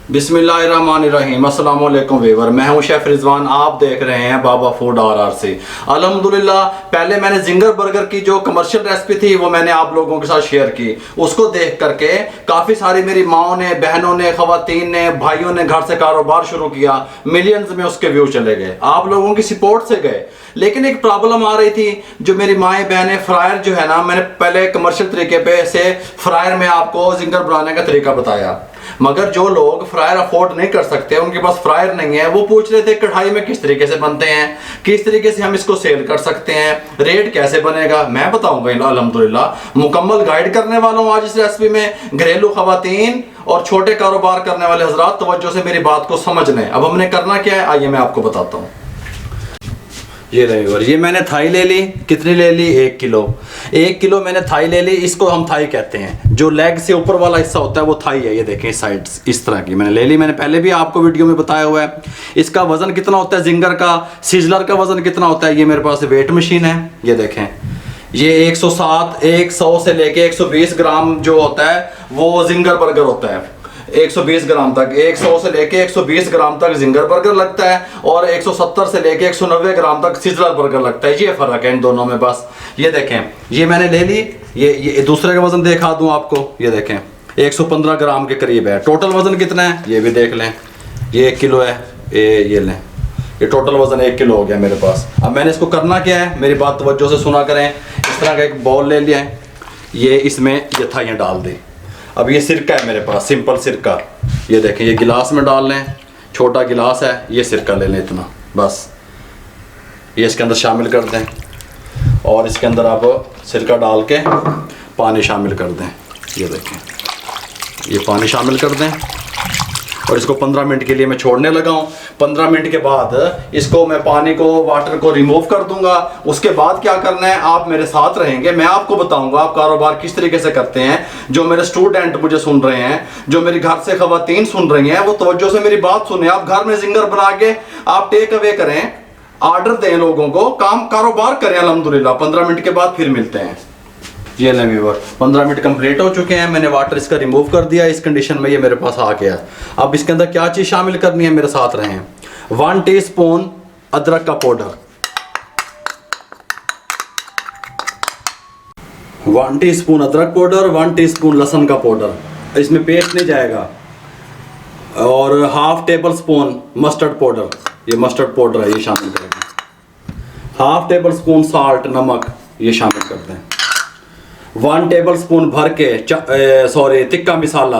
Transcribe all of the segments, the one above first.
बिस्मिल्लाहिर्रहमानिर्रहीम। अस्सलाम वालेकुम वीवर, मैं हूं शेफ रिजवान। आप देख रहे हैं बाबा फूड RR से। अल्हम्दुलिल्लाह, पहले मैंने जिंगर बर्गर की जो कमर्शियल रेसिपी थी वो मैंने आप लोगों के साथ शेयर की। उसको देख करके काफ़ी सारी मेरी माओ ने, बहनों ने, ख़वातीन ने, भाइयों ने घर से कारोबार शुरू किया। मिलियंस में उसके व्यू चले गए, आप लोगों की सपोर्ट से गए। लेकिन एक प्रॉब्लम आ रही थी, जो मेरी माएँ बहनें, फ्रायर जो है ना, मैंने पहले कमर्शियल तरीके पे से फ्रायर में आपको जिंगर बनाने का तरीका बताया, मगर जो लोग फ्रायर अफोर्ड नहीं कर सकते, उनके पास फ्रायर नहीं है, वो पूछ रहे थे कढ़ाई में किस तरीके से बनते हैं, किस तरीके से हम इसको सेल कर सकते हैं, रेट कैसे बनेगा। मैं बताऊंगा अल्हम्दुलिल्लाह, मुकम्मल गाइड करने वाला हूँ आज इस रेसिपी में। घरेलू खवातीन और छोटे कारोबार करने वाले हजरात तवज्जो से मेरी बात को समझ लें। अब हमने करना क्या है, आइए मैं आपको बताता हूँ। ये रही, ये मैंने थाई ले ली। कितनी ले ली? 1 किलो। 1 किलो मैंने थाई ले ली। इसको हम थाई कहते हैं। जो लेग से ऊपर वाला हिस्सा होता है वो थाई है। ये देखें, साइड इस तरह की मैंने ले ली। मैंने पहले भी आपको वीडियो में बताया हुआ है। इसका वजन कितना होता है, जिंगर का, सिजलर का वजन कितना होता है। ये मेरे पास वेट मशीन है। ये देखें, ये 100 से लेके 120 ग्राम जो होता है वो जिंगर बर्गर होता है। 120 ग्राम तक, 100 से लेके 120 ग्राम तक जिंगर बर्गर लगता है, और 170 से लेके 190 ग्राम तक सिजलर बर्गर लगता है। ये फर्क है इन दोनों में बस। ये देखें, ये मैंने ले ली। ये दूसरे का वजन दिखा दूं आपको। ये देखें, 115 ग्राम के करीब है। टोटल वजन कितना है ये भी देख लें। ये 1 किलो है। ये लें, ये टोटल वजन 1 किलो हो गया मेरे पास। अब मैंने इसको करना क्या है, मेरी बात तवज्जो से सुना करें। इस तरह का एक बाउल ले लिया है, ये इसमें ये थाइयाँ डाल दी। अब ये सिरका है मेरे पास, सिंपल सिरका। ये देखें, ये गिलास में डाल लें, छोटा गिलास है, ये सिरका ले लें इतना बस। ये इसके अंदर शामिल कर दें, और इसके अंदर आप सिरका डाल के पानी शामिल कर दें। ये देखें, ये पानी शामिल कर दें, और इसको 15 मिनट के लिए मैं छोड़ने लगा हूँ। 15 मिनट के बाद इसको मैं पानी को, वाटर को रिमूव कर दूंगा। उसके बाद क्या करना है, आप मेरे साथ रहेंगे, मैं आपको बताऊंगा आप कारोबार किस तरीके से करते हैं। जो मेरे स्टूडेंट मुझे सुन रहे हैं, जो मेरी घर से खवातीन सुन रही हैं, वो तवज्जो से मेरी बात सुने। आप घर में जिंगर बना के आप टेक अवे करें, ऑर्डर दें लोगों को, काम कारोबार करें अल्हम्दुलिल्लाह। 15 मिनट के बाद फिर मिलते हैं। ये लें व्यूअर, 15 मिनट कंप्लीट हो चुके हैं। मैंने वाटर इसका रिमूव कर दिया। इस कंडीशन में ये मेरे पास आ गया। अब इसके अंदर क्या चीज़ शामिल करनी है, मेरे साथ रहें। 1 टीस्पून अदरक का पाउडर, 1 टीस्पून अदरक पाउडर, 1 टीस्पून लहसुन का पाउडर, इसमें पेस्ट नहीं जाएगा, और 1/2 टेबल स्पून मस्टर्ड पाउडर, ये मस्टर्ड पाउडर है, ये शामिल करेंगे। 1/2 टेबल स्पून साल्ट, नमक, ये शामिल कर दें। 1 टेबल स्पून भर के तिक्का मसाला,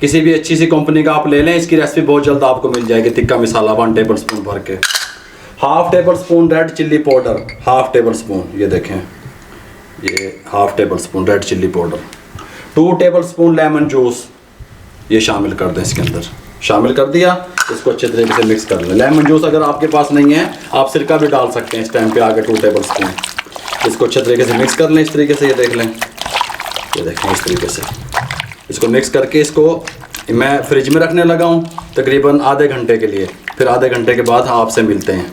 किसी भी अच्छी सी कंपनी का आप ले लें। इसकी रेसिपी बहुत जल्द आपको मिल जाएगी। तिक्का मसाला 1 टेबल स्पून भर के। 1/2 table spoon red chilli powder, 1/2 table spoon, ये देखें, ये 1/2 table spoon red chilli powder. 2 table spoon lemon juice, ये शामिल कर दें इसके अंदर। शामिल कर दिया, इसको अच्छे तरीके से मिक्स कर लें। लेमन जूस अगर आपके पास नहीं है, आप सिरका भी डाल सकते हैं इस टाइम पे आगे। 2 टेबल स्पून, इसको अच्छे तरीके से मिक्स कर लें इस तरीके से। ये देख लें, ये देखें, इस तरीके से इसको मिक्स करके इसको मैं फ्रिज में रखने लगा हूँ तकरीबन आधे घंटे के लिए। फिर आधे घंटे के बाद आपसे मिलते हैं।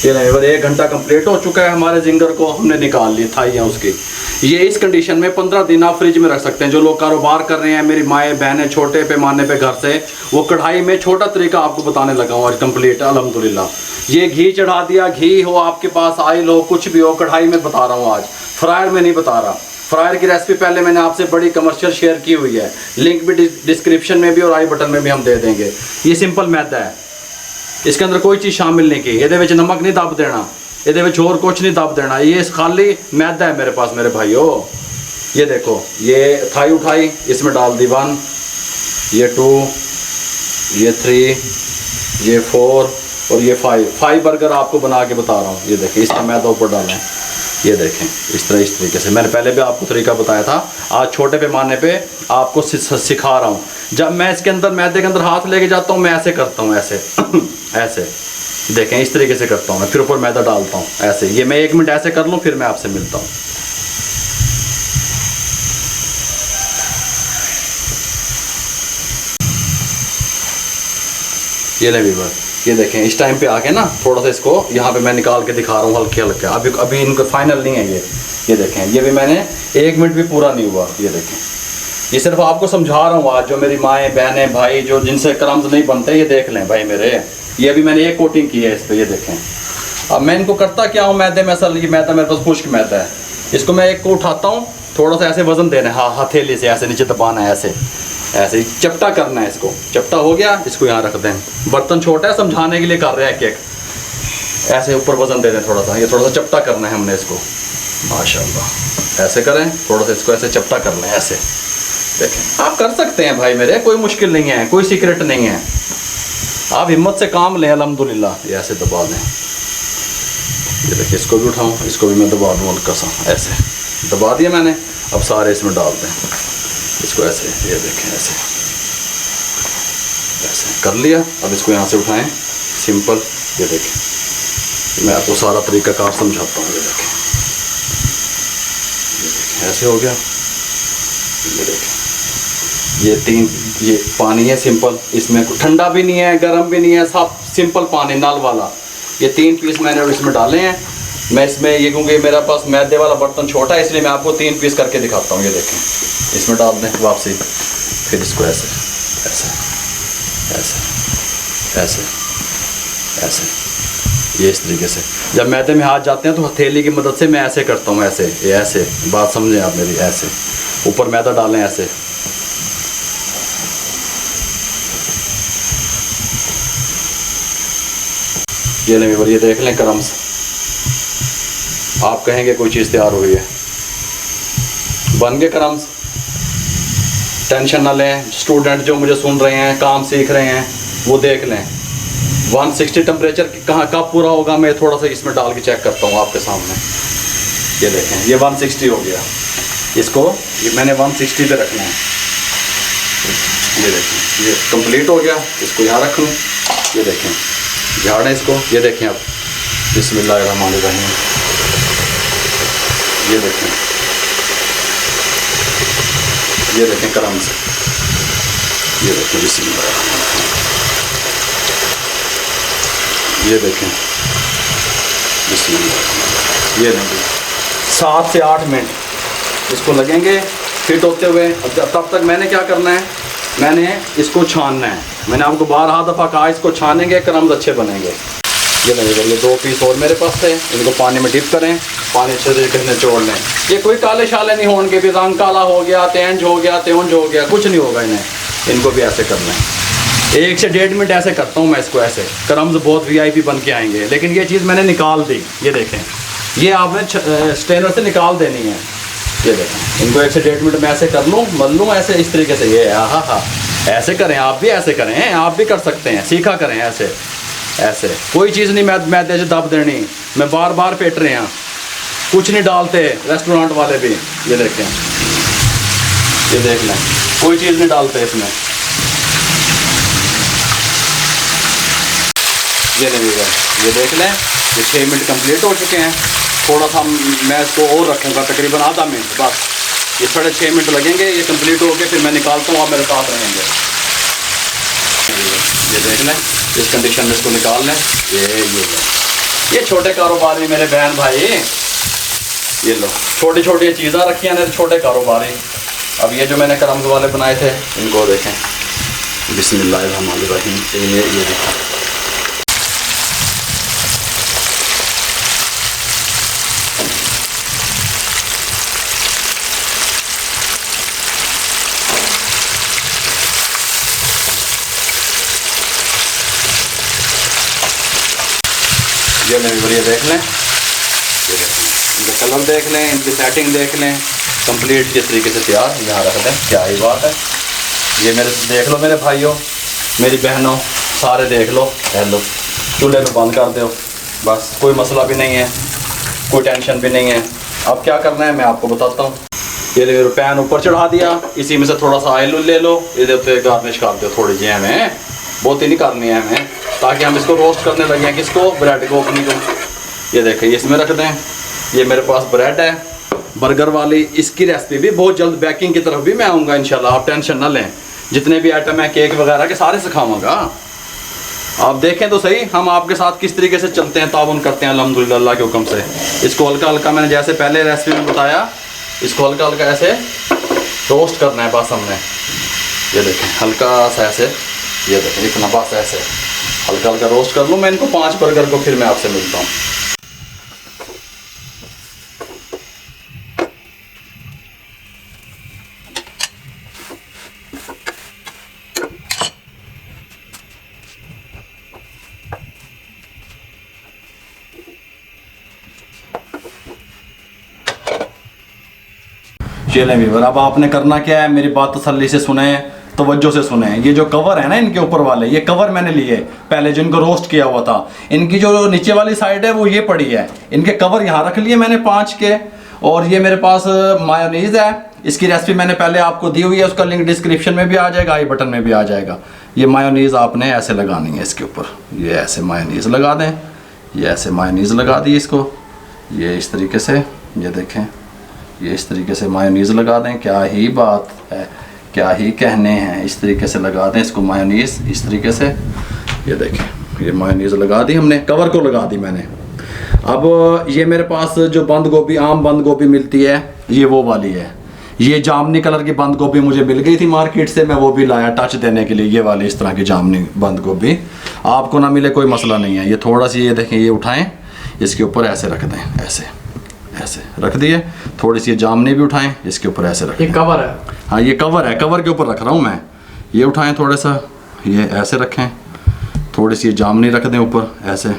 ये नहीं, 1 घंटा कंप्लीट हो चुका है। हमारे जिंगर को हमने निकाल ली, थाइयाँ उसकी। ये इस कंडीशन में 15 दिन आप फ्रिज में रख सकते हैं। जो लोग कारोबार कर रहे हैं, मेरी माएँ बहनें, छोटे पैमाने पे घर से, वो कढ़ाई में छोटा तरीका आपको बताने लगा हूँ आज कंप्लीट अल्हम्दुलिल्लाह। ये घी चढ़ा दिया, घी हो आपके पास, ऑयल हो, कुछ भी हो, कढ़ाई में बता रहा हूँ आज, फ्रायर में नहीं बता रहा। फ्रायर की रेसिपी पहले मैंने आपसे बड़ी कमर्शियल शेयर की हुई है, लिंक भी डिस्क्रिप्शन में भी और आई बटन में भी हम दे देंगे। ये सिंपल मैदा है, इसके अंदर कोई चीज़ शामिल नहीं की। ये नमक नहीं दब देना, ये और कुछ नहीं दब देना। ये खाली मैदा है मेरे पास मेरे भाइयों। ये देखो, ये थाई उठाई, इसमें डाल दी 1, ये 2, ये 3, ये 4 और ये 5 बर्गर आपको बना के बता रहा हूँ। ये देखें, इसका मैदा ऊपर डालें। ये देखें, इस तरीके से मैंने पहले भी आपको तरीका बताया था। आज छोटे पैमाने पे आपको सिखा रहा हूँ। जब मैं इसके अंदर मैदे के अंदर हाथ लेके जाता हूँ, मैं ऐसे करता हूँ, ऐसे ऐसे देखें, इस तरीके से करता हूँ मैं। फिर ऊपर मैदा डालता हूँ ऐसे। ये मैं 1 मिनट ऐसे कर लूँ, फिर मैं आपसे मिलता हूँ। ये ले व्यूअर, ये देखें, इस टाइम पे आके ना थोड़ा सा इसको यहाँ पे मैं निकाल के दिखा रहा हूँ हल्के हल्के। अभी इनको फाइनल नहीं है ये देखें, ये भी मैंने 1 मिनट भी पूरा नहीं हुआ। ये देखें, ये सिर्फ आपको समझा रहा हूँ आज, जो मेरी माएँ बहनें भाई जो जिनसे क्रम्स नहीं बनते ये देख लें भाई मेरे। ये अभी मैंने एक कोटिंग की है इस पर, ये देखें। अब मैं इनको करता क्या हूँ, मैदे में असल ये मैदा मेरे पास खुश्क मैदा है, इसको मैं एक को उठाता हूँ, थोड़ा सा ऐसे वजन देना है, हाँ हथेली से ऐसे नीचे दबाना है, ऐसे ऐसे ही चपटा करना है इसको। चपटा हो गया, इसको यहाँ रख दें। बर्तन छोटा है, समझाने के लिए कर रहे हैं एक ऐसे ऊपर वजन दे दें थोड़ा सा, ये थोड़ा सा चपटा करना है हमने इसको, माशाल्लाह ऐसे करें, थोड़ा सा इसको ऐसे चपटा करना है, ऐसे देखें। आप कर सकते हैं भाई मेरे, कोई मुश्किल नहीं है, कोई सीक्रेट नहीं है, आप हिम्मत से काम लें अल्हम्दुलिल्लाह। ये ऐसे दबा दें, ये देखिए इसको भी उठाऊँ, इसको भी मैं दबा दूँ हल्का सा, ऐसे दबा दिया मैंने। अब सारे इसमें डाल दें इसको ऐसे, ये देखें ऐसे ऐसे कर लिया। अब इसको यहाँ से उठाएं सिंपल, ये देखें मैं आपको सारा तरीक़ाकार समझाता हूँ। ये देखें ऐसे हो गया, ये देखें ये 3 ये पानी है सिंपल, इसमें ठंडा भी नहीं है गर्म भी नहीं है, सब सिंपल पानी नल वाला। ये 3 पीस मैंने इसमें डाले हैं। मैं इसमें ये क्योंकि मेरा पास मैदे वाला बर्तन छोटा है इसलिए मैं आपको 3 पीस करके दिखाता हूँ। ये देखें इसमें डाल दें वापसी, फिर इसको ऐसे ऐसे ऐसे ऐसे ऐसे, ये इस तरीके से। जब मैदे में हाथ जाते हैं तो हथेली की मदद से मैं ऐसे करता हूँ, ऐसे ये ऐसे, बात समझें आप मेरी, ऐसे ऊपर मैदा डालें ऐसे। ये नहीं, ये देख लें क्रम्स, आप कहेंगे कोई चीज़ तैयार हुई है, बन गए क्रम्स। टेंशन ना लें, स्टूडेंट जो मुझे सुन रहे हैं काम सीख रहे हैं वो देख लें 160 टेम्परेचर कहाँ कब पूरा होगा, मैं थोड़ा सा इसमें डाल के चेक करता हूँ आपके सामने। ये देखें ये 160 हो गया, इसको ये मैंने 160 पे रखना है। ये देखें ये कंप्लीट हो गया, इसको यहाँ रख लूँ। ये देखें झाड़ें इसको, ये देखें अब बिस्मिल्लाहिर्रहमानिर्रहीम। ये देखें, ये देखें क्रम्स, ये देखें बिस्मिल्लाहिर्रहमानिर्रहीम। ये देखें बिस्मिल्लाह, ये नहीं 7 से 8 मिनट इसको लगेंगे फिट होते हुए। तब तक मैंने क्या करना है, मैंने इसको छानना है। मैंने आपको 12 दफ़ा कहा इसको छानेंगे क्रम्स अच्छे बनेंगे। ये नहीं, ये 2 पीस और मेरे पास थे, इनको पानी में डिप करें, पानी अच्छे तरीके से निचोड़ लें। ये कोई काले शाले नहीं होंगे भी रंग काला हो गया, तेंज हो गया, त्योंज हो गया, कुछ नहीं होगा इन्हें। इनको भी ऐसे करना है, 1 से 1.5 मिनट ऐसे करता हूँ मैं इसको ऐसे। क्रम्स बहुत VIP बन के आएंगे, लेकिन ये चीज़ मैंने निकाल दी। ये देखें ये आपने स्ट्रेनर से निकाल देनी है। ये देखें इनको 1 से 1.5 मिनट में ऐसे कर लूँ, मल लूँ ऐसे इस तरीके से। ये हाँ ऐसे करें, आप भी ऐसे करें, आप भी कर सकते हैं, सीखा करें ऐसे ऐसे। कोई चीज़ नहीं मैदे से दब देनी, मैं बार बार पेट रहे हैं, कुछ नहीं डालते रेस्टोरेंट वाले भी। ये देखें, ये देख लें, कोई चीज़ नहीं डालते इसमें। ये नहीं है, ये देख लें, ये 6 मिनट कंप्लीट हो चुके हैं। थोड़ा सा मैं इसको और रखूँगा, तकरीबन आधा मिनट बस। ये 6.5 मिनट लगेंगे, ये कंप्लीट हो गए, फिर मैं निकालता हूँ, आप मेरे साथ रहेंगे। ये देख लें, इस कंडीशन में इसको निकाल लें। ये छोटे कारोबारी मेरे बहन भाई, ये लो छोटी छोटी चीज़ें रखी हैं छोटे कारोबारी। अब ये जो मैंने क्रम्स वाले बनाए थे इनको देखें, बिस्मिल्लाहिर्रहमानिर्रहीम। ये देखें, ये नहीं बढ़िया देख लें, ये देखें, इनका कलर देख लें, इनकी सेटिंग देख लें, कंप्लीट किस तरीके से तैयार। यहाँ रख दें, क्या ही बात है। ये मेरे देख लो मेरे भाइयों मेरी बहनों, सारे देख लो। हेलो, चूल्हे पे बंद कर दो बस, कोई मसला भी नहीं है, कोई टेंशन भी नहीं है। अब क्या करना है मैं आपको बताता हूँ। ये पैन ऊपर चढ़ा दिया, इसी में से थोड़ा सा ऑयल ले लो, इधर पे गार्निश कर दो थोड़ी जी हमें, बहुत ही नहीं करनी है हमें, ताकि हम इसको रोस्ट करने लगे हैं। किसको, ब्रेड को, अपनी को। ये देखें इसमें रख दें। ये मेरे पास ब्रेड है बर्गर वाली, इसकी रेसिपी भी बहुत जल्द बेकिंग की तरफ भी मैं आऊँगा इंशाल्लाह, आप टेंशन ना लें। जितने भी आइटम है केक वगैरह के सारे सिखाऊंगा, आप देखें तो सही हम आपके साथ किस तरीके से चलते हैं, ताउन करते हैं अल्हम्दुलिल्लाह अल्लाह के हुक्म से। इसको हल्का हल्का मैंने जैसे पहले रेसिपी में बताया, इसको हल्का हल्का ऐसे रोस्ट करना है बस हमने। ये देखें हल्का सा ऐसे, ये देखें इतना बस ऐसे हल्का हल्का रोस्ट कर लूँ मैं इनको 5 बर्गर को, फिर मैं आपसे मिलता हूँ। चलें व्यूअर, अब आपने करना क्या है, मेरी बात तसल्ली से सुने, तवज्जो से सुने। ये जो कवर है ना इनके ऊपर वाले, ये कवर मैंने लिए पहले जो इनको रोस्ट किया हुआ था। इनकी जो नीचे वाली साइड है वो ये पड़ी है, इनके कवर यहाँ रख लिए मैंने 5 के। और ये मेरे पास मायोनीज़ है, इसकी रेसिपी मैंने पहले आपको दी हुई है, उसका लिंक डिस्क्रिप्शन में भी आ जाएगा, आई बटन में भी आ जाएगा। ये मायोनीज़ आपने ऐसे लगानी है इसके ऊपर, ये ऐसे मायोनीज़ लगा दें, ये ऐसे मायोनीज़ लगा दी इसको, ये इस तरीके से, ये देखें ये इस तरीके से मायोनीज़ लगा दें। क्या ही बात है, क्या ही कहने हैं, इस तरीके से लगा दें इसको मायोनीज़ इस तरीके से। ये देखें ये मायोनीज़ लगा दी हमने, कवर को लगा दी मैंने। अब ये मेरे पास जो बंद गोभी, आम बंद गोभी मिलती है, ये वो वाली है। ये जामनी कलर की बंद गोभी मुझे मिल गई थी मार्केट से, मैं वो भी लाया टच देने के लिए। ये वाली इस तरह की जामनी बंद गोभी आपको ना मिले कोई मसला नहीं है। ये थोड़ा सी, ये देखें ये उठाएं, इसके ऊपर ऐसे रख दें, ऐसे ऐसे रख दिए। थोड़ी सी जामनी भी उठाएं, इसके ऊपर ऐसे रखें। ये कवर है? हाँ ये कवर है, कवर के ऊपर रख रहा हूँ मैं। ये उठाएं थोड़ा सा, ये ऐसे रखें, थोड़ी सी जामनी रख दें ऊपर ऐसे।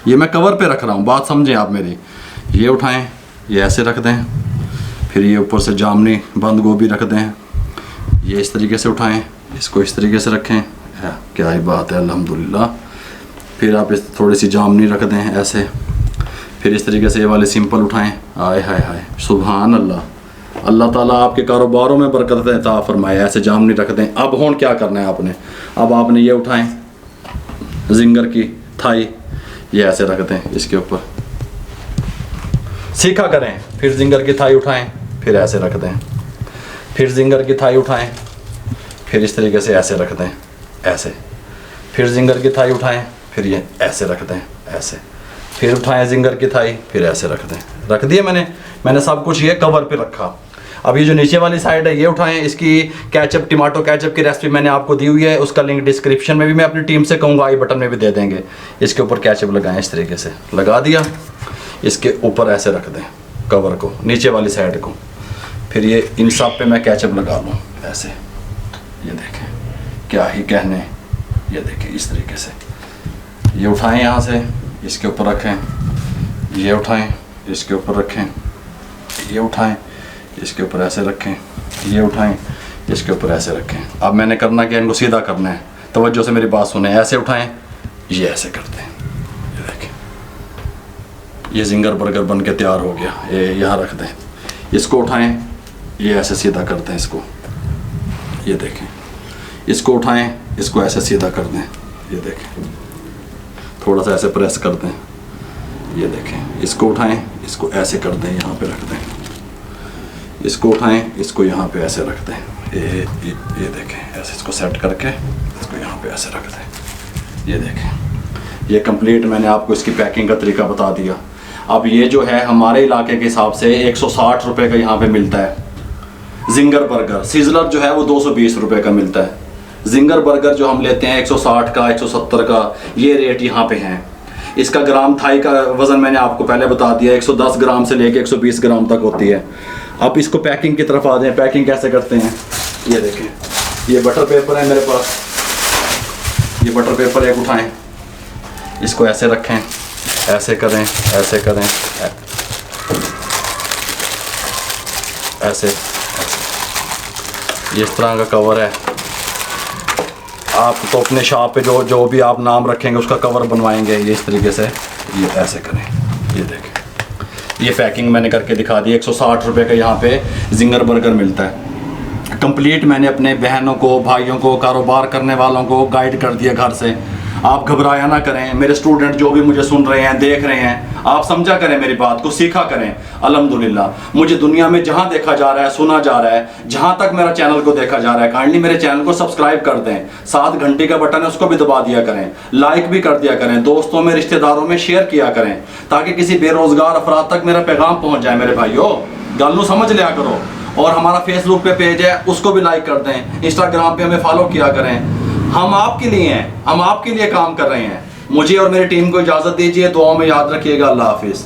ये मैं कवर पे रख रहा हूँ, बात समझें आप मेरी। ये उठाएं, ये ऐसे रख दें, फिर ये ऊपर से जामनी बंद गोभी रख दें। ये इस तरीके से उठाएं, इसको इस तरीके से रखें। क्या ही बात है, अल्हम्दुलिल्लाह। फिर आप इस थोड़ी सी जामनी रख दें ऐसे। फिर इस तरीके से ये वाले सिंपल उठाएं। आय हाय हाय, सुभान अल्लाह। अल्लाह ताला आपके कारोबारों में बरकत अता फरमाए। ऐसे जामनी रख दें। अब हों क्या करना है आपने, अब आपने ये उठाएं जिंगर की थाई, ये ऐसे रख दें इसके ऊपर, सीखा करें। फिर जिंगर की थाई उठाएं, फिर ऐसे रख दें। फिर जिंगर की थाई उठाएं, फिर इस तरीके से ऐसे रख दें, ऐसे। फिर जिंगर की थाई उठाएं, फिर ये ऐसे रख दें, ऐसे। फिर उठाएं जिंगर की थाई, फिर ऐसे रख दें। रख दिए मैंने सब कुछ ये कवर पे रखा। अब ये जो नीचे वाली साइड है ये उठाएं। इसकी केचप, टमाटो केचप की रेसिपी मैंने आपको दी हुई है, उसका लिंक डिस्क्रिप्शन में भी, मैं अपनी टीम से कहूँगा आई बटन में भी दे देंगे। इसके ऊपर केचप लगाएं, इस तरीके से लगा दिया। इसके ऊपर ऐसे रख दें कवर को, नीचे वाली साइड को। फिर ये इन सब पे मैं केचप लगा लूँ ऐसे। ये देखें क्या ही कहने, ये देखें इस तरीके से। ये उठाएं यहाँ से, इसके ऊपर रखें। ये उठाएं, इसके ऊपर रखें। ये उठाएं, इसके ऊपर ऐसे रखें। ये उठाएं, इसके ऊपर ऐसे रखें। अब मैंने करना क्या, इनको सीधा करना है। तवज्जो से मेरी बात सुने। ऐसे उठाएं, ये ऐसे करते हैं। ये देखें ये जिंगर बर्गर बन के तैयार हो गया। ये यहाँ रख दें। इसको उठाएं, ये ऐसे सीधा करते हैं इसको। ये देखें इसको उठाएं, इसको ऐसे सीधा कर दें। ये देखें थोड़ा सा ऐसे प्रेस कर दें। ये देखें इसको उठाएं, इसको ऐसे कर दें, यहाँ पे रख दें। इसको उठाएं, इसको यहाँ पे ऐसे रख दें। ये देखें ऐसे इसको सेट करके इसको यहाँ पे ऐसे रख दें। ये देखें ये कंप्लीट मैंने आपको इसकी पैकिंग का तरीका बता दिया। अब ये जो है हमारे इलाके के हिसाब से 160 रुपये का यहाँ पे मिलता है जिंगर बर्गर। सिजलर जो है वो 220 रुपये का मिलता है। जिंगर बर्गर जो हम लेते हैं 160 का, 170 का, ये रेट यहाँ पे हैं। इसका ग्राम थाई का वज़न मैंने आपको पहले बता दिया, 110 ग्राम से लेके 120 ग्राम तक होती है। अब इसको पैकिंग की तरफ आ जाएं। पैकिंग कैसे करते हैं, ये देखें ये बटर पेपर है मेरे पास। ये बटर पेपर एक उठाएं, इसको ऐसे रखें, ऐसे करें, ऐसे करें, ऐसे। ये इस तरह का कवर है। आप तो अपने शॉप पे जो भी आप नाम रखेंगे उसका कवर बनवाएंगे। ये इस तरीके से ये ऐसे करें। ये देखें ये पैकिंग मैंने करके दिखा दी। 160 रुपये का यहाँ पे जिंगर बर्गर मिलता है। कंप्लीट मैंने अपने बहनों को, भाइयों को, कारोबार करने वालों को गाइड कर दिया घर से। आप घबराया ना करें। मेरे स्टूडेंट जो भी मुझे सुन रहे हैं, देख रहे हैं, आप समझा करें मेरी बात को, सीखा करें। अल्हम्दुलिल्लाह मुझे दुनिया में जहां देखा जा रहा है, सुना जा रहा है, जहां तक मेरा चैनल को देखा जा रहा है, काइंडली मेरे चैनल को सब्सक्राइब कर दें। 7 घंटे का बटन है उसको भी दबा दिया करें। लाइक भी कर दिया करें। दोस्तों में, रिश्तेदारों में शेयर किया करें ताकि किसी बेरोजगार अफराद तक मेरा पैगाम पहुंच जाए। मेरे भाइयों गल नूं समझ लिया करो। और हमारा फेसबुक पे पेज है, उसको भी लाइक कर दें। इंस्टाग्राम पे हमें फॉलो किया करें। हम आपके लिए हैं, हम आपके लिए काम कर रहे हैं। मुझे और मेरी टीम को इजाज़त दीजिए, दुआओं में याद रखिएगा। अल्लाह हाफिज़।